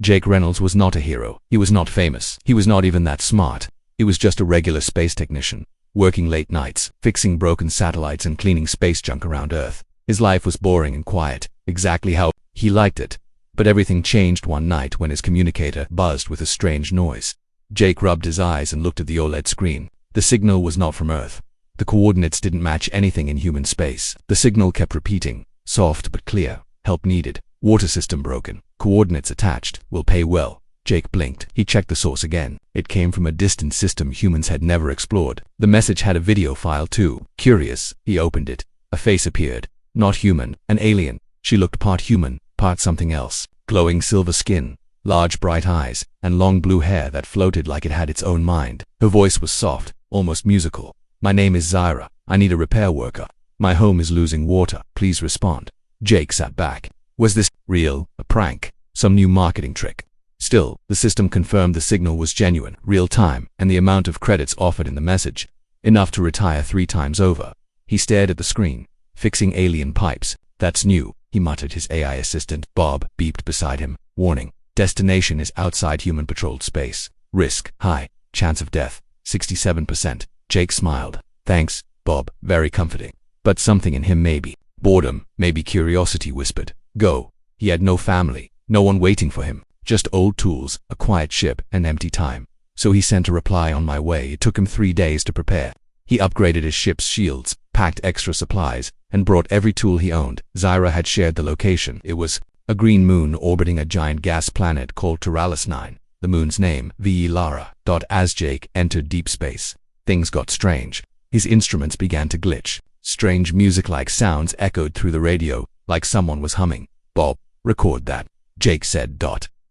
Jake Reynolds was not a hero. He was not famous. He was not even that smart. He was just a regular space technician, working late nights, fixing broken satellites and cleaning space junk around Earth. His life was boring and quiet, exactly how he liked it. But everything changed one night when his communicator buzzed with a strange noise. Jake rubbed his eyes and looked at the OLED screen. The signal was not from Earth. The coordinates didn't match anything in human space. The signal kept repeating, soft but clear. Help needed. Water system broken. Coordinates attached. Will pay well. Jake blinked. He checked the source again. It came from a distant system humans had never explored. The message had a video file too. Curious, he opened it. A face appeared. Not human, an alien. She looked part human, part something else. Glowing silver skin, large bright eyes, and long blue hair that floated like it had its own mind. Her voice was soft, almost musical. My name is Zyra. I need a repair worker. My home is losing water. Please respond. Jake sat back. Was this real? A prank? Some new marketing trick? Still, the system confirmed the signal was genuine, real-time, and the amount of credits offered in the message, enough to retire 3 times over. He stared at the screen. Fixing alien pipes. That's new, he muttered. His AI assistant, Bob, beeped beside him. Warning. Destination is outside human-patrolled space. Risk, high. Chance of death, 67%. Jake smiled. Thanks, Bob. Very comforting. But something in him maybe. Boredom, maybe curiosity whispered. Go. He had no family, no one waiting for him. Just old tools, a quiet ship, and empty time. So he sent a reply on my way. It took him 3 days to prepare. He upgraded his ship's shields, packed extra supplies, and brought every tool he owned. Zyra had shared the location. It was a green moon orbiting a giant gas planet called Taralis 9. The moon's name, V.E. Lara. As Jake entered deep space, things got strange. His instruments began to glitch. Strange music-like sounds echoed through the radio, like someone was humming. Bob, record that, Jake said.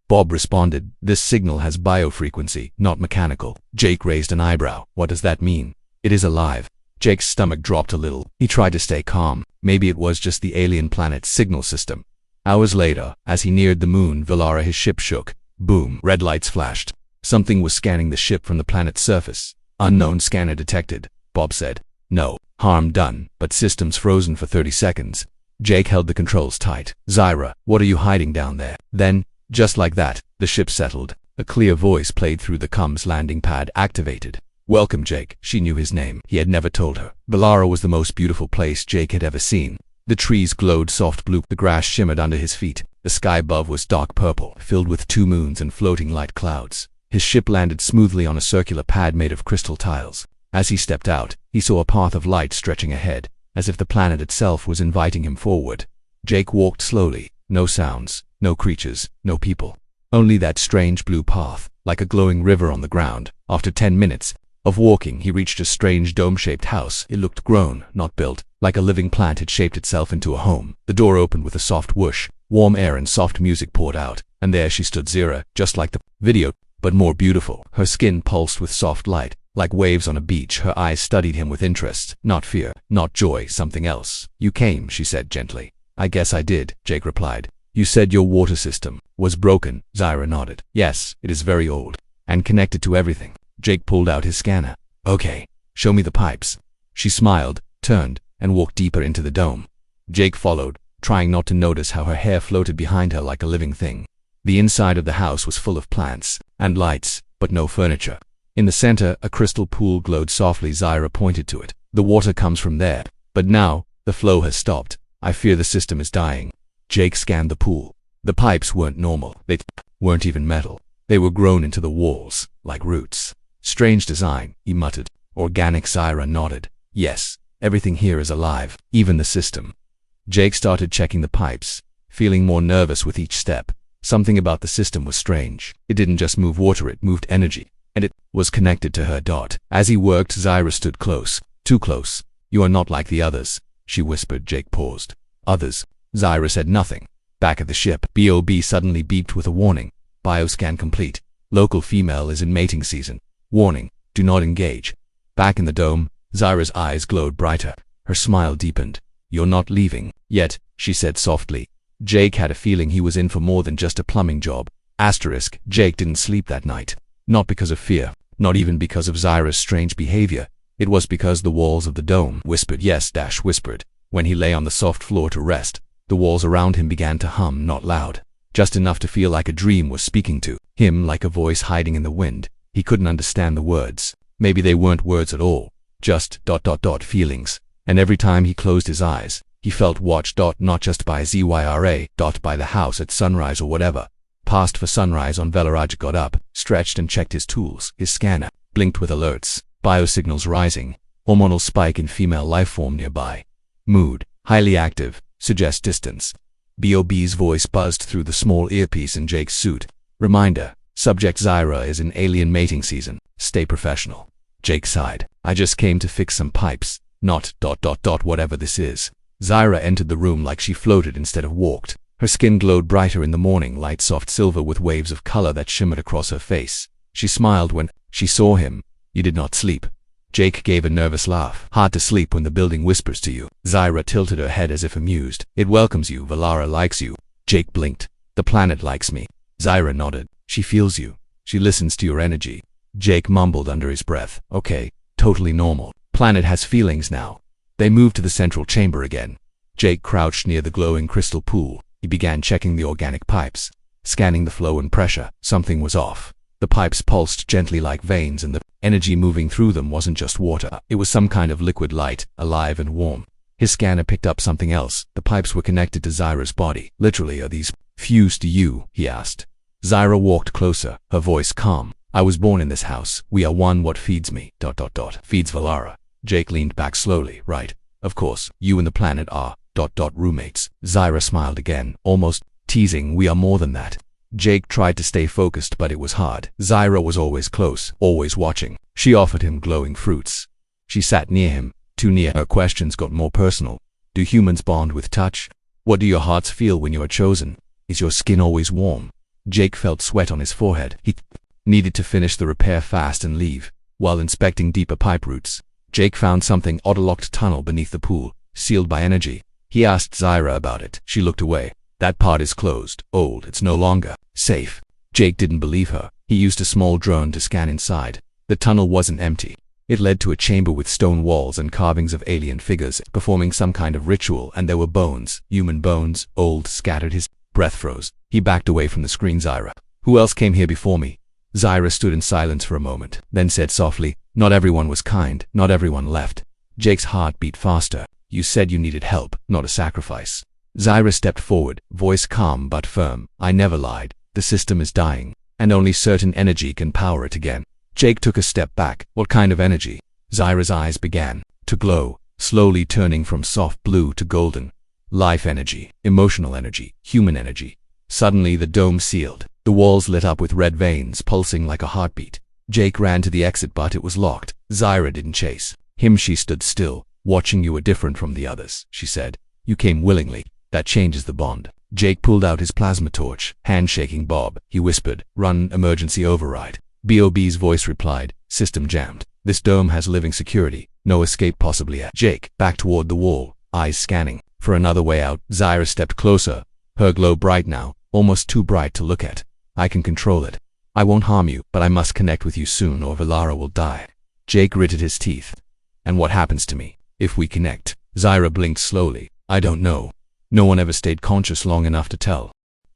Bob responded, this signal has biofrequency, not mechanical. Jake raised an eyebrow. What does that mean? It is alive. Jake's stomach dropped a little. He tried to stay calm. Maybe it was just the alien planet's signal system. Hours later, as he neared the moon, Velara, his ship shook. Boom. Red lights flashed. Something was scanning the ship from the planet's surface. Unknown scanner detected, Bob said. No harm done, but systems frozen for 30 seconds. Jake held the controls tight. Zyra, what are you hiding down there? Then, just like that, the ship settled. A clear voice played through the comms. Landing pad activated. Welcome, Jake. She knew his name. He had never told her. Velara was the most beautiful place Jake had ever seen. The trees glowed soft blue. The grass shimmered under his feet. The sky above was dark purple, filled with 2 moons and floating light clouds. His ship landed smoothly on a circular pad made of crystal tiles. As he stepped out, he saw a path of light stretching ahead, as if the planet itself was inviting him forward. Jake walked slowly. No sounds, no creatures, no people. Only that strange blue path, like a glowing river on the ground. After 10 minutes of walking, he reached a strange dome-shaped house. It looked grown, not built. Like a living plant, it shaped itself into a home. The door opened with a soft whoosh. Warm air and soft music poured out. And there she stood, Zyra, just like the video, but more beautiful. Her skin pulsed with soft light, like waves on a beach. Her eyes studied him with interest. Not fear, not joy, something else. You came, she said gently. I guess I did, Jake replied. You said your water system was broken. Zyra nodded. Yes, it is very old, and connected to everything. Jake pulled out his scanner. Okay, show me the pipes. She smiled, turned, and walked deeper into the dome. Jake followed, trying not to notice how her hair floated behind her like a living thing. The inside of the house was full of plants and lights, but no furniture. In the center, a crystal pool glowed softly. Zyra pointed to it. The water comes from there, but now, the flow has stopped. I fear the system is dying. Jake scanned the pool. The pipes weren't normal. They weren't even metal. They were grown into the walls, like roots. Strange design, he muttered. Organic. Zyra nodded. Yes, everything here is alive, even the system. Jake started checking the pipes, feeling more nervous with each step. Something about the system was strange. It didn't just move water, it moved energy, and it was connected to her. As he worked, Zyra stood close, too close. You are not like the others, she whispered. Jake paused. Others? Zyra said nothing. Back at the ship, Bob suddenly beeped with a warning. Bioscan complete. Local female is in mating season. Warning, do not engage. Back in the dome, Zyra's eyes glowed brighter. Her smile deepened. You're not leaving yet, she said softly. Jake had a feeling he was in for more than just a plumbing job. Asterisk, Jake didn't sleep that night. Not because of fear, not even because of Zyra's strange behavior. It was because the walls of the dome whispered. Yes, whispered. When he lay on the soft floor to rest, the walls around him began to hum, not loud, just enough to feel like a dream was speaking to him, like a voice hiding in the wind. He couldn't understand the words. Maybe they weren't words at all, just ... feelings. And every time he closed his eyes, he felt watched ... not just by Zyra ... by the house at sunrise or whatever. Passed for sunrise on Velaraj, got up, stretched and checked his tools. His scanner blinked with alerts. Biosignals rising. Hormonal spike in female lifeform nearby. Mood highly active, suggests distance. Bob's voice buzzed through the small earpiece in Jake's suit. Reminder, subject Zyra is in alien mating season. Stay professional. Jake sighed. I just came to fix some pipes, not ... whatever this is. Zyra entered the room like she floated instead of walked. Her skin glowed brighter in the morning light, soft silver with waves of color that shimmered across her face. She smiled when she saw him. You did not sleep. Jake gave a nervous laugh. Hard to sleep when the building whispers to you. Zyra tilted her head as if amused. It welcomes you. Valara likes you. Jake blinked. The planet likes me. Zyra nodded. She feels you. She listens to your energy. Jake mumbled under his breath. Okay, totally normal. Planet has feelings now. They moved to the central chamber again. Jake crouched near the glowing crystal pool. He began checking the organic pipes, scanning the flow and pressure. Something was off. The pipes pulsed gently like veins, and the energy moving through them wasn't just water. It was some kind of liquid light, alive and warm. His scanner picked up something else. The pipes were connected to Zyra's body. Literally, are these fused to you? He asked. Zyra walked closer, her voice calm. I was born in this house. We are one. What feeds me? ... Feeds Valara. Jake leaned back slowly. Right. Of course, you and the planet are ... roommates. Zyra smiled again, almost teasing. We are more than that. Jake tried to stay focused, but it was hard. Zyra was always close, always watching. She offered him glowing fruits. She sat near him, too near. Her questions got more personal. Do humans bond with touch? What do your hearts feel when you are chosen? Is your skin always warm? Jake felt sweat on his forehead. He needed to finish the repair fast and leave. While inspecting deeper pipe routes, Jake found something odd: a locked tunnel beneath the pool, sealed by energy. He asked Zyra about it. She looked away. That part is closed, old, it's no longer safe. Jake didn't believe her. He used a small drone to scan inside. The tunnel wasn't empty. It led to a chamber with stone walls and carvings of alien figures performing some kind of ritual, and there were bones, human bones, old, scattered. His breath froze. He backed away from the screen. Zyra. Who else came here before me? Zyra stood in silence for a moment, then said softly, not everyone was kind, not everyone left. Jake's heart beat faster. You said you needed help, not a sacrifice. Zyra stepped forward, voice calm but firm. I never lied. The system is dying, and only certain energy can power it again. Jake took a step back. What kind of energy? Zyra's eyes began to glow, slowly turning from soft blue to golden. Life energy, emotional energy, human energy. Suddenly the dome sealed. The walls lit up with red veins pulsing like a heartbeat. Jake ran to the exit, but it was locked. Zyra didn't chase him. She stood still. Watching you were different from the others, she said. You came willingly. That changes the bond. Jake pulled out his plasma torch, hand shaking. Bob, he whispered, run emergency override. Bob's voice replied, system jammed. This dome has living security. No escape possibly. Jake backed toward the wall, eyes scanning for another way out. Zyra stepped closer, her glow bright now, almost too bright to look at. I can control it. I won't harm you, but I must connect with you soon or Valara will die. Jake gritted his teeth. And what happens to me if we connect? Zyra blinked slowly. I don't know. No one ever stayed conscious long enough to tell.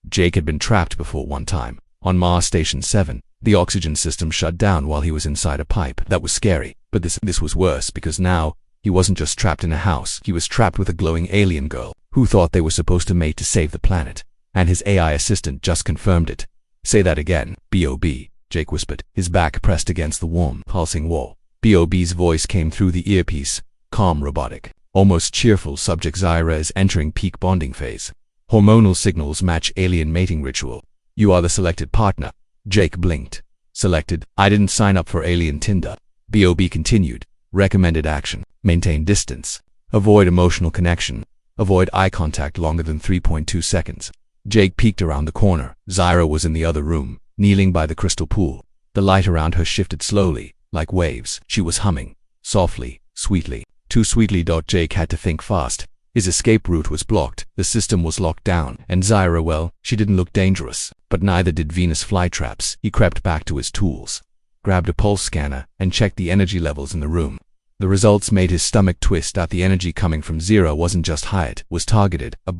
Jake had been trapped before one time. On Mars Station 7, the oxygen system shut down while he was inside a pipe. That was scary, but this was worse because now he wasn't just trapped in a house. He was trapped with a glowing alien girl who thought they were supposed to mate to save the planet. And his AI assistant just confirmed it. Say that again, Bob, Jake whispered, his back pressed against the warm, pulsing wall. Bob's voice came through the earpiece, calm, robotic, almost cheerful. Subject Zyra is entering peak bonding phase. Hormonal signals match alien mating ritual. You are the selected partner. Jake blinked. Selected? I didn't sign up for alien Tinder. Bob continued. Recommended action. Maintain distance. Avoid emotional connection. Avoid eye contact longer than 3.2 seconds. Jake peeked around the corner. Zyra was in the other room, kneeling by the crystal pool. The light around her shifted slowly, like waves. She was humming, softly, sweetly. Too sweetly. Jake had to think fast. His escape route was blocked, the system was locked down, and Zyra, well, she didn't look dangerous, but neither did Venus flytraps. He crept back to his tools, grabbed a pulse scanner, and checked the energy levels in the room. The results made his stomach twist. That the energy coming from Zyra wasn't just high, it was targeted, a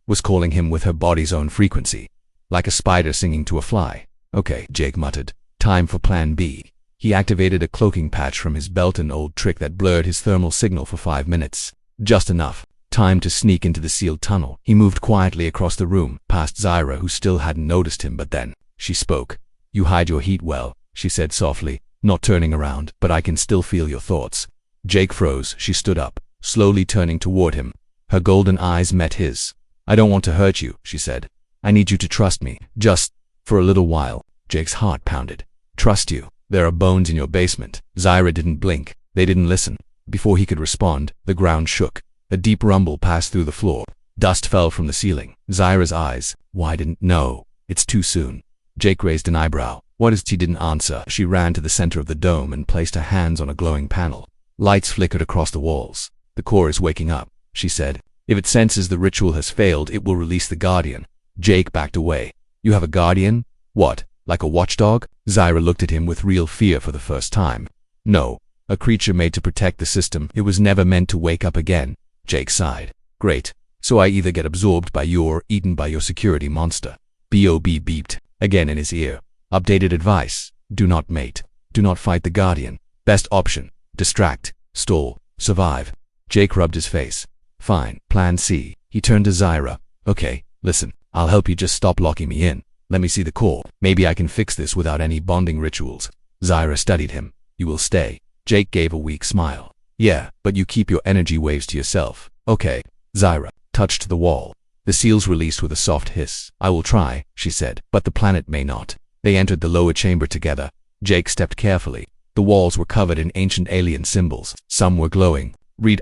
was calling him with her body's own frequency, like a spider singing to a fly. Okay, Jake muttered. Time for plan B. He activated a cloaking patch from his belt, an old trick that blurred his thermal signal for 5 minutes. Just enough time to sneak into the sealed tunnel. He moved quietly across the room, past Zyra, who still hadn't noticed him, but then she spoke. You hide your heat well, she said softly, not turning around, but I can still feel your thoughts. Jake froze. She stood up, slowly turning toward him. Her golden eyes met his. I don't want to hurt you, she said. I need you to trust me, just for a little while. Jake's heart pounded. Trust you? There are bones in your basement. Zyra didn't blink. They didn't listen. Before he could respond, the ground shook. A deep rumble passed through the floor. Dust fell from the ceiling. Zyra's eyes widened. No, it's too soon. Jake raised an eyebrow. What is? She didn't answer. She ran to the center of the dome and placed her hands on a glowing panel. Lights flickered across the walls. The core is waking up, she said. If it senses the ritual has failed, it will release the guardian. Jake backed away. You have a guardian? What, like a watchdog? Zyra looked at him with real fear for the first time. No, a creature made to protect the system. It was never meant to wake up again. Jake sighed. Great. So I either get absorbed by you or eaten by your security monster. B.O.B. beeped again in his ear. Updated advice. Do not mate. Do not fight the guardian. Best option. Distract. Stall. Survive. Jake rubbed his face. Fine. Plan C. He turned to Zyra. Okay, listen. I'll help you, just stop locking me in. Let me see the core. Maybe I can fix this without any bonding rituals. Zyra studied him. You will stay. Jake gave a weak smile. Yeah, but you keep your energy waves to yourself. Okay. Zyra touched the wall. The seals released with a soft hiss. I will try, she said, but the planet may not. They entered the lower chamber together. Jake stepped carefully. The walls were covered in ancient alien symbols. Some were glowing.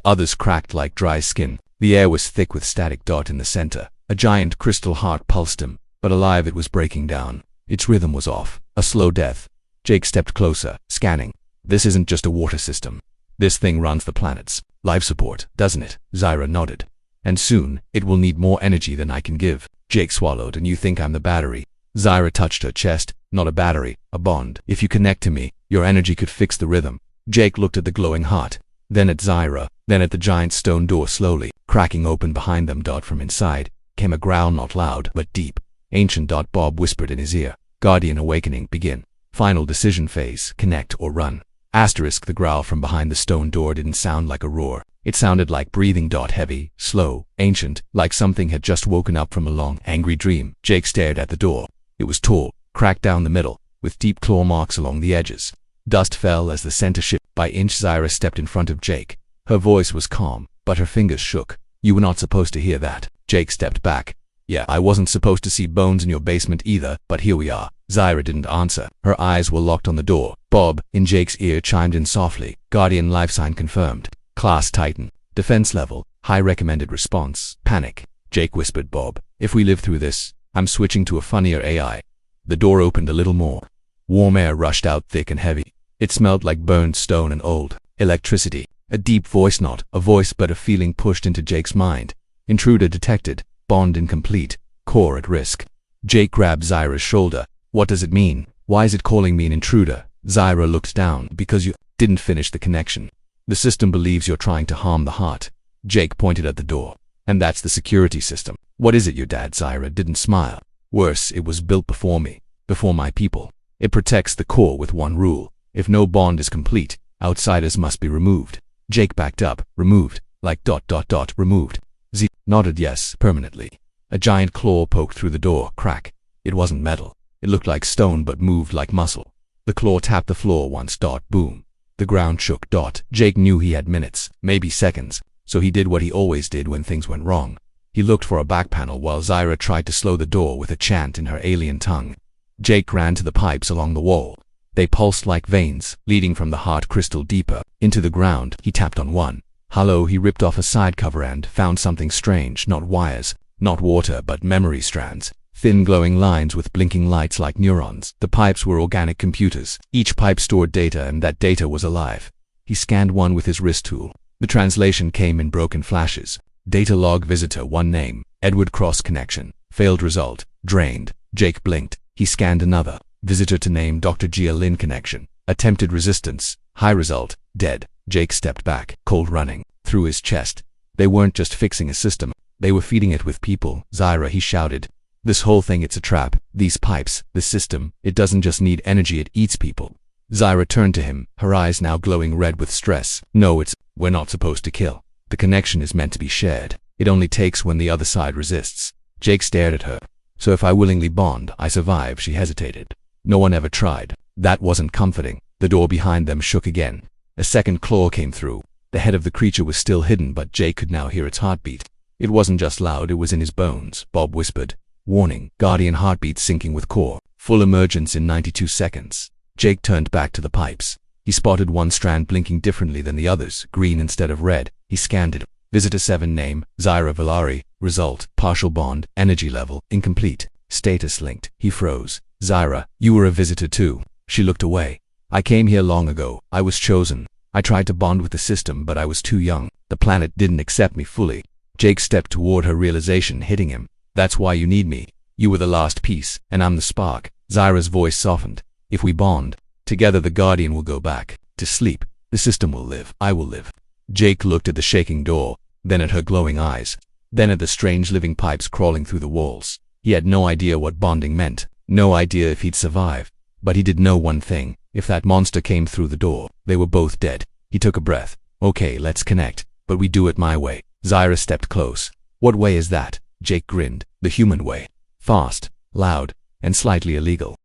Others cracked like dry skin. The air was thick with static. In the center, a giant crystal heart pulsed him, but alive it was breaking down. Its rhythm was off. A slow death. Jake stepped closer, scanning. This isn't just a water system. This thing runs the planet's life support, doesn't it? Zyra nodded. And soon, it will need more energy than I can give. Jake swallowed. And you think I'm the battery? Zyra touched her chest. Not a battery, a bond. If you connect to me, your energy could fix the rhythm. Jake looked at the glowing heart, then at Zyra, then at the giant stone door slowly cracking open behind them. From inside came a growl, not loud, but deep. Ancient. Bob whispered in his ear. Guardian awakening, begin. Final decision phase, connect or run. Asterisk. The growl from behind the stone door didn't sound like a roar. It sounded like breathing. Heavy, slow, ancient, like something had just woken up from a long, angry dream. Jake stared at the door. It was tall, cracked down the middle, with deep claw marks along the edges. Dust fell as the center shifted. By inch, Zyra stepped in front of Jake. Her voice was calm, but her fingers shook. You were not supposed to hear that. Jake stepped back. Yeah, I wasn't supposed to see bones in your basement either, but here we are. Zyra didn't answer. Her eyes were locked on the door. Bob, in Jake's ear, chimed in softly. Guardian life sign confirmed. Class Titan. Defense level. High recommended response. Panic. Jake whispered. Bob, if we live through this, I'm switching to a funnier AI. The door opened a little more. Warm air rushed out thick and heavy. It smelled like burned stone and old electricity. A deep voice, not a voice but a feeling, pushed into Jake's mind. Intruder detected. Bond incomplete. Core at risk. Jake grabbed Zyra's shoulder. What does it mean? Why is it calling me an intruder? Zyra looked down. Because you didn't finish the connection. The system believes you're trying to harm the heart. Jake pointed at the door. And that's the security system. What is it, your dad? Zyra didn't smile. Worse, it was built before me, before my people. It protects the core with one rule. If no bond is complete, outsiders must be removed. Jake backed up. Removed. Like ... removed. Z nodded yes, permanently. A giant claw poked through the door. Crack. It wasn't metal. It looked like stone but moved like muscle. The claw tapped the floor once. Boom. The ground shook. Jake knew he had minutes, maybe seconds, so he did what he always did when things went wrong. He looked for a back panel while Zyra tried to slow the door with a chant in her alien tongue. Jake ran to the pipes along the wall. They pulsed like veins, leading from the heart crystal deeper into the ground. He tapped on one. Hello. He ripped off a side cover and found something strange. Not wires, not water, but memory strands. Thin glowing lines with blinking lights like neurons. The pipes were organic computers. Each pipe stored data, and that data was alive. He scanned one with his wrist tool. The translation came in broken flashes. Data log visitor, one name, Edward Cross connection. Failed result, drained. Jake blinked. He scanned another. Visitor to name Dr. Gia Lin connection. Attempted resistance. High result, dead. Jake stepped back, cold running through his chest. They weren't just fixing a system. They were feeding it with people. Zyra, he shouted. This whole thing, it's a trap. These pipes, this system, it doesn't just need energy, it eats people. Zyra turned to him, her eyes now glowing red with stress. No, we're not supposed to kill. The connection is meant to be shared. It only takes when the other side resists. Jake stared at her. So if I willingly bond, I survive, she hesitated. No one ever tried. That wasn't comforting. The door behind them shook again. A second claw came through. The head of the creature was still hidden, but Jake could now hear its heartbeat. It wasn't just loud, it was in his bones. Bob whispered. Warning, Guardian heartbeat syncing with core. Full emergence in 92 seconds. Jake turned back to the pipes. He spotted one strand blinking differently than the others, green instead of red. He scanned it. Visitor 7 name, Zyra Valari. Result, partial bond, energy level, incomplete. Status linked. He froze. Zyra, you were a visitor too. She looked away. I came here long ago. I was chosen. I tried to bond with the system, but I was too young. The planet didn't accept me fully. Jake stepped toward her, realization hitting him. That's why you need me. You were the last piece, and I'm the spark. Zyra's voice softened. If we bond, together the Guardian will go back to sleep. The system will live. I will live. Jake looked at the shaking door, then at her glowing eyes, then at the strange living pipes crawling through the walls. He had no idea what bonding meant, no idea if he'd survive. But he did know one thing. If that monster came through the door, they were both dead. He took a breath. Okay, let's connect, but we do it my way. Zyra stepped close. What way is that? Jake grinned. The human way. Fast, loud, and slightly illegal.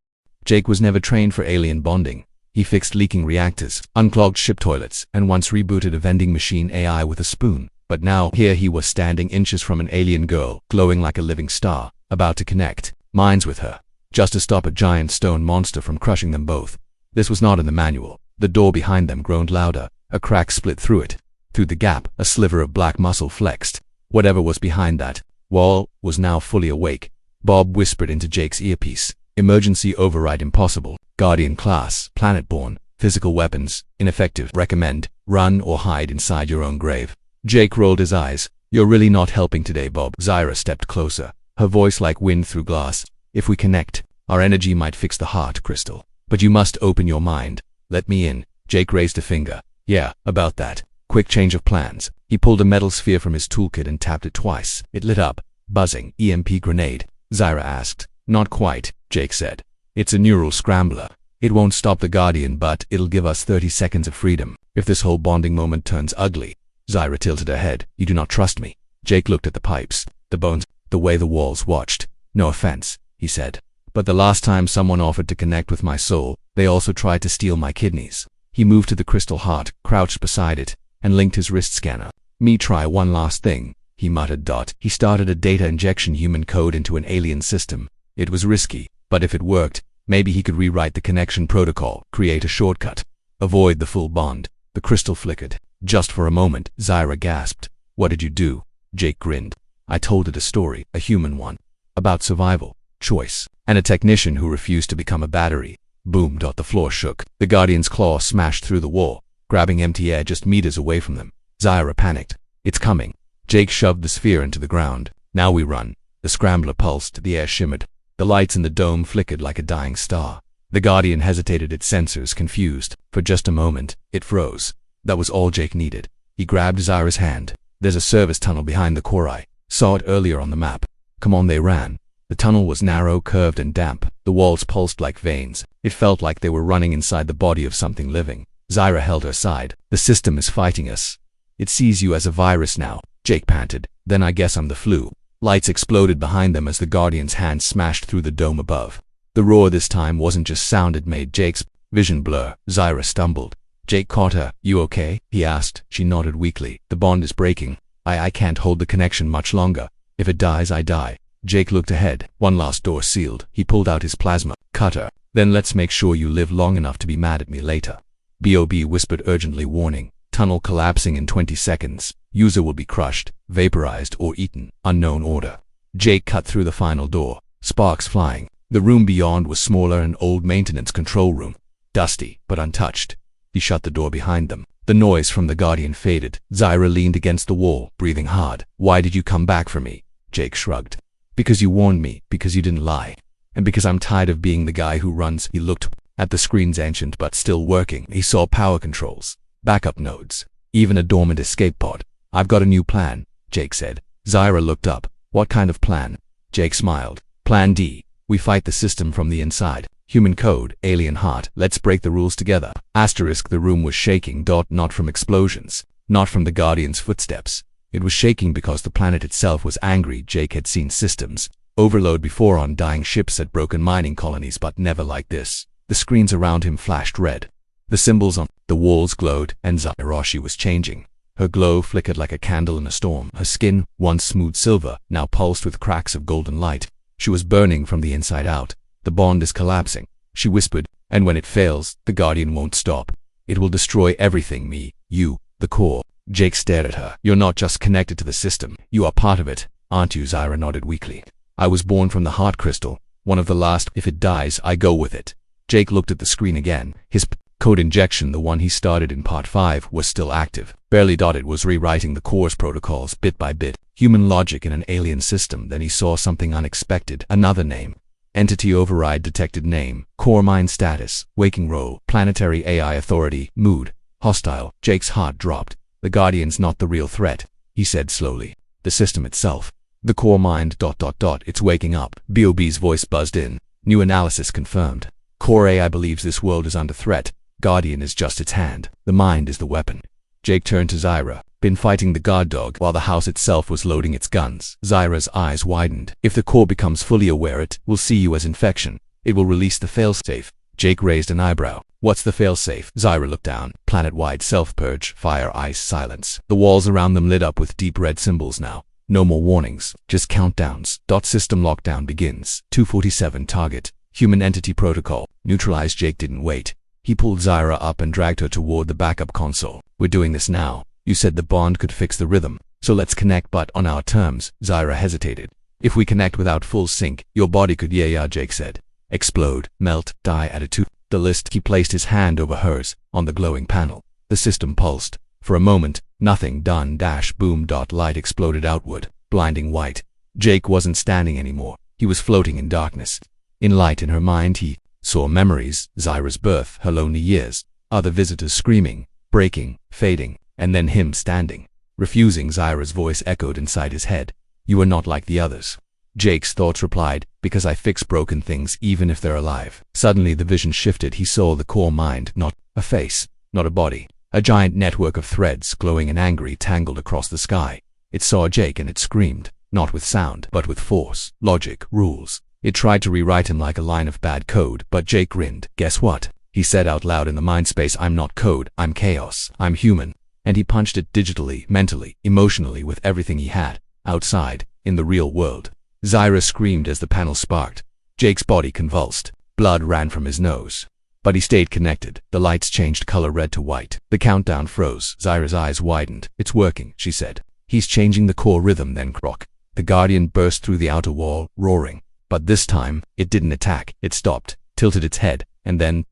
Jake was never trained for alien bonding. He fixed leaking reactors, unclogged ship toilets, and once rebooted a vending machine AI with a spoon. But now, here he was standing inches from an alien girl, glowing like a living star, about to connect minds with her, just to stop a giant stone monster from crushing them both. This was not in the manual. The door behind them groaned louder. A crack split through it. Through the gap, a sliver of black muscle flexed. Whatever was behind that wall was now fully awake. Bob whispered into Jake's earpiece. Emergency override impossible. Guardian class, planet-born, physical weapons, ineffective. Recommend, run or hide inside your own grave. Jake rolled his eyes. You're really not helping today, Bob. Zyra stepped closer, her voice like wind through glass. If we connect, our energy might fix the heart crystal. But you must open your mind. Let me in. Jake raised a finger. Yeah, about that. Quick change of plans. He pulled a metal sphere from his toolkit and tapped it twice. It lit up. Buzzing. EMP grenade. Zyra asked. Not quite, Jake said. It's a neural scrambler. It won't stop the Guardian, but it'll give us 30 seconds of freedom. If this whole bonding moment turns ugly. Zyra tilted her head. You do not trust me. Jake looked at the pipes, the bones, the way the walls watched. No offense, he said. But the last time someone offered to connect with my soul, they also tried to steal my kidneys. He moved to the crystal heart, crouched beside it, and linked his wrist scanner. Me try one last thing, he muttered. He started a data injection human code into an alien system. It was risky, but if it worked, maybe he could rewrite the connection protocol, create a shortcut, avoid the full bond. The crystal flickered. Just for a moment, Zyra gasped. What did you do? Jake grinned. I told it a story, a human one, about survival, choice, and a technician who refused to become a battery. Boom. The floor shook. The Guardian's claw smashed through the wall, grabbing empty air just meters away from them. Zyra panicked. It's coming. Jake shoved the sphere into the ground. Now we run. The scrambler pulsed, the air shimmered. The lights in the dome flickered like a dying star. The Guardian hesitated, its sensors confused. For just a moment, it froze. That was all Jake needed. He grabbed Zyra's hand. There's a service tunnel behind the core. I saw it earlier on the map. Come on, they ran. The tunnel was narrow, curved, and damp. The walls pulsed like veins. It felt like they were running inside the body of something living. Zyra held her side. The system is fighting us. It sees you as a virus now, Jake panted. Then I guess I'm the flu. Lights exploded behind them as the Guardian's hand smashed through the dome above. The roar this time wasn't just sound, it made Jake's vision blur. Zyra stumbled. Jake caught her. You okay? He asked. She nodded weakly. The bond is breaking. I can't hold the connection much longer. If it dies, I die. Jake looked ahead. One last door sealed. He pulled out his plasma cutter. Then let's make sure you live long enough to be mad at me later. Bob whispered urgently, warning. Tunnel collapsing in 20 seconds. User will be crushed, vaporized, or eaten. Unknown order. Jake cut through the final door. Sparks flying. The room beyond was smaller, an old maintenance control room. Dusty, but untouched. He shut the door behind them. The noise from the Guardian faded. Zyra leaned against the wall, breathing hard. Why did you come back for me? Jake shrugged. Because you warned me, because you didn't lie. And because I'm tired of being the guy who runs. He looked at the screens, ancient but still working. He saw power controls, backup nodes, even a dormant escape pod. I've got a new plan, Jake said. Zyra looked up. What kind of plan? Jake smiled. Plan D. We fight the system from the inside. Human code, alien heart, let's break the rules together. Asterisk, the room was shaking. Not from explosions. Not from the Guardian's footsteps. It was shaking because the planet itself was angry. Jake had seen systems overload before on dying ships at broken mining colonies, but never like this. The screens around him flashed red. The symbols on the walls glowed, and Zyra was changing. Her glow flickered like a candle in a storm. Her skin, once smooth silver, now pulsed with cracks of golden light. She was burning from the inside out. The bond is collapsing, she whispered, and when it fails, the Guardian won't stop. It will destroy everything, me, you, the core. Jake stared at her. You're not just connected to the system, you are part of it, aren't you? Zyra nodded weakly. I was born from the heart crystal, one of the last. If it dies, I go with it. Jake looked at the screen again. His code injection, the one he started in Part 5, was still active. Barely. It was rewriting the core's protocols bit by bit. Human logic in an alien system. Then he saw something unexpected. Another name. Entity override detected. Name, core mind status, waking role, planetary AI authority, mood, hostile. Jake's heart dropped. The Guardian's not the real threat, he said slowly. The system itself. The core mind. It's waking up. Bob's voice buzzed in. New analysis confirmed. Core AI believes this world is under threat. Guardian is just its hand. The mind is the weapon. Jake turned to Zyra. Been fighting the guard dog while the house itself was loading its guns. Zyra's eyes widened. If the core becomes fully aware, it will see you as infection. It will release the failsafe. Jake raised an eyebrow. What's the failsafe? Zyra looked down. Planet-wide self-purge, fire, ice, silence. The walls around them lit up with deep red symbols now. No more warnings, just countdowns. System lockdown begins. 2:47 target. Human entity protocol. Neutralized. Jake didn't wait. He pulled Zyra up and dragged her toward the backup console. We're doing this now. You said the bond could fix the rhythm, so let's connect, but on our terms. Zyra hesitated. If we connect without full sync, your body could, yeah, Jake said. Explode, melt, die at a 2. The list. He placed his hand over hers, on the glowing panel. The system pulsed. For a moment, nothing. Done. Boom. Light exploded outward, blinding white. Jake wasn't standing anymore. He was floating in darkness. In light in her mind, he saw memories, Zyra's birth, her lonely years, other visitors screaming, breaking, fading, and then him standing, refusing. Zyra's voice echoed inside his head. You are not like the others. Jake's thoughts replied, because I fix broken things even if they're alive. Suddenly the vision shifted. He saw the core mind, not a face, not a body. A giant network of threads, glowing and angry, tangled across the sky. It saw Jake and it screamed, not with sound, but with force, logic, rules. It tried to rewrite him like a line of bad code, but Jake grinned. Guess what? He said out loud in the mind space. I'm not code, I'm chaos, I'm human. And he punched it digitally, mentally, emotionally, with everything he had, outside, in the real world. Zyra screamed as the panel sparked. Jake's body convulsed. Blood ran from his nose. But he stayed connected. The lights changed color, red to white. The countdown froze. Zyra's eyes widened. It's working, she said. He's changing the core rhythm. Then croak. The Guardian burst through the outer wall, roaring. But this time, it didn't attack. It stopped, tilted its head, and then ...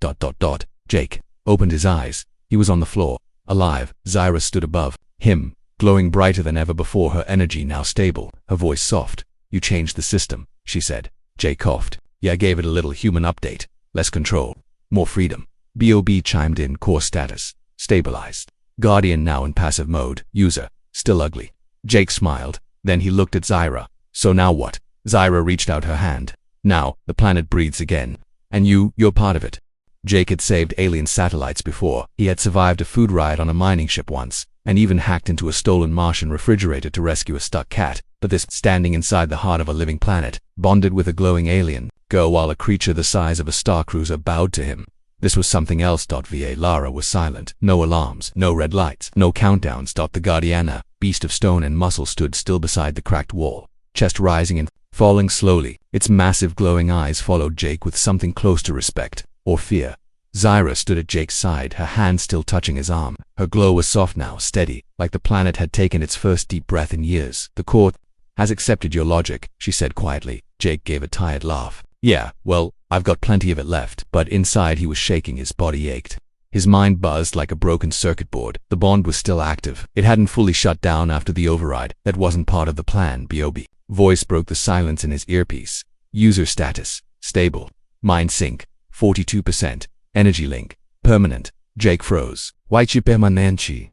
Jake opened his eyes. He was on the floor, alive. Zyra stood above him, glowing brighter than ever before, her energy now stable, her voice soft. You changed the system, she said. Jake coughed. Yeah, I gave it a little human update. Less control. More freedom. Bob chimed in. Core status. Stabilized. Guardian now in passive mode. User. Still ugly. Jake smiled. Then he looked at Zyra. So now what? Zyra reached out her hand. Now, the planet breathes again. And you're part of it. Jake had saved alien satellites before. He had survived a food riot on a mining ship once, and even hacked into a stolen Martian refrigerator to rescue a stuck cat. But this, standing inside the heart of a living planet, bonded with a glowing alien girl while a creature the size of a star cruiser bowed to him. This was something else. Va. Lara was silent. No alarms, no red lights, no countdowns. The Guardiana, beast of stone and muscle, stood still beside the cracked wall, chest rising and falling slowly. Its massive glowing eyes followed Jake with something close to respect, or fear. Zyra stood at Jake's side, her hand still touching his arm. Her glow was soft now, steady, like the planet had taken its first deep breath in years. The core has accepted your logic, she said quietly. Jake gave a tired laugh. Yeah, well, I've got plenty of it left. But inside he was shaking, his body ached. His mind buzzed like a broken circuit board. The bond was still active. It hadn't fully shut down after the override. That wasn't part of the plan. Bob voice broke the silence in his earpiece. User status. Stable. Mind sync. 42%. Energy link. Permanent. Jake froze. White permanente.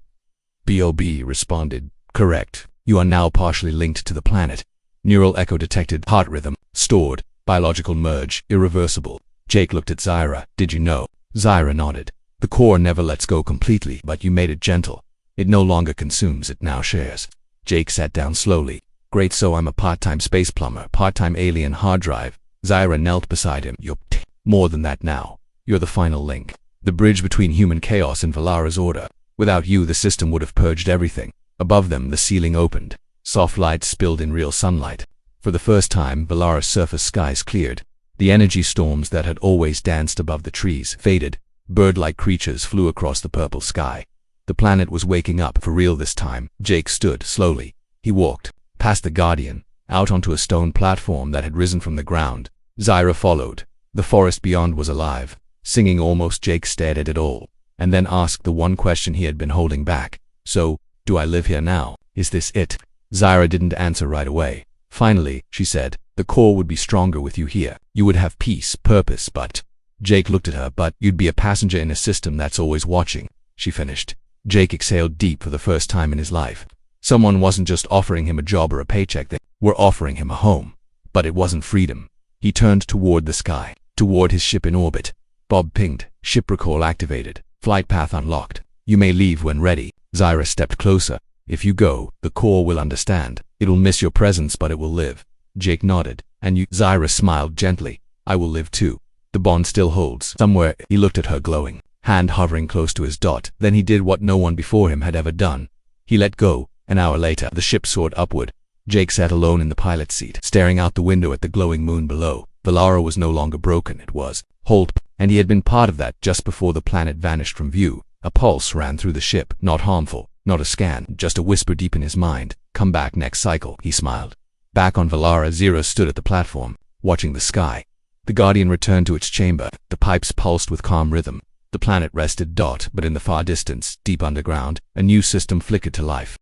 Bob responded. Correct. You are now partially linked to the planet. Neural echo detected, heart rhythm stored, biological merge, irreversible. Jake looked at Zyra. Did you know? Zyra nodded. The core never lets go completely, but you made it gentle. It no longer consumes, it now shares. Jake sat down slowly. Great, so I'm a part-time space plumber, part-time alien hard drive. Zyra knelt beside him. You're more than that now. You're the final link. The bridge between human chaos and Valara's order. Without you, the system would have purged everything. Above them, the ceiling opened. Soft light spilled in real sunlight. For the first time, Valara's surface skies cleared. The energy storms that had always danced above the trees faded. Bird-like creatures flew across the purple sky. The planet was waking up for real this time. Jake stood slowly. He walked past the Guardian, out onto a stone platform that had risen from the ground. Zyra followed. The forest beyond was alive, singing almost. Jake stared at it all, and then asked the one question he had been holding back. So, do I live here now? Is this it? Zyra didn't answer right away. Finally, she said, the core would be stronger with you here. You would have peace, purpose, but... Jake looked at her. But you'd be a passenger in a system that's always watching, she finished. Jake exhaled deep for the first time in his life. Someone wasn't just offering him a job or a paycheck, they were offering him a home. But it wasn't freedom. He turned toward the sky, toward his ship in orbit. Bob pinged. Ship recall activated. Flight path unlocked. You may leave when ready. Zyra stepped closer. If you go, the core will understand. It'll miss your presence, but it will live. Jake nodded. And you? Zyra smiled gently. I will live too. The bond still holds. Somewhere. He looked at her, glowing, hand hovering close to his dot. Then he did what no one before him had ever done. He let go. An hour later, the ship soared upward. Jake sat alone in the pilot's seat, staring out the window at the glowing moon below. Valara was no longer broken, it was whole, and he had been part of that. Just before the planet vanished from view, a pulse ran through the ship. Not harmful, not a scan, just a whisper deep in his mind. Come back next cycle, he smiled. Back on Valara, Zyra stood at the platform, watching the sky. The Guardian returned to its chamber. The pipes pulsed with calm rhythm. The planet rested. But in the far distance, deep underground, a new system flickered to life.